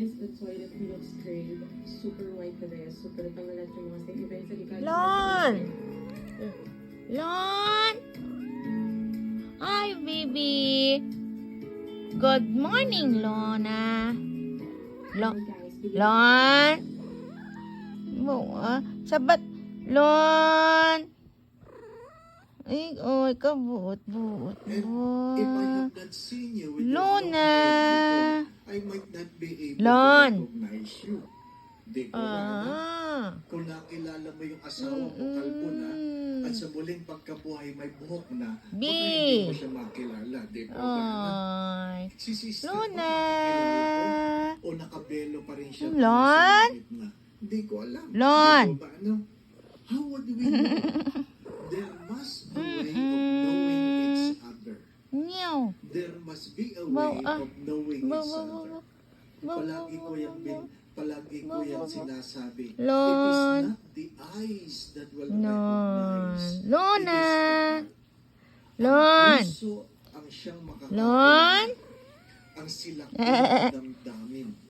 The toilet looks great. Super white na rin. Super tangalat yung mga stain. Eventually, kahit Lon! Lon! Hi, baby! Good morning, Lona. Lon? Sabat. Lon! Ay, oy, kabuot-buot. If I have not seen you with Lona! your long hair before, I might not be able Lon! to recognize you. Di ko na. Kung nakilala mo yung asawa mo, kalbo na, at sa muling pagkabuhay may buhok na, baka B. hindi mo siya makilala. Di ko na. Ay. Si sister Lona! makilala ko, o nakabelo pa rin siya. Lon? Hindi ko alam. Lon? Di ko ba, ano? How would we know? There must be a way of knowing each other. Meow. There must be a Wow, way of knowing each other. Palagi ko yung sinasabi. Lon. It is not the eyes that will Lon. recognize. Lona. It is the heart. Lon. Ang puso ang siyang makakakilala. Lon. Ang silak ng damdamin.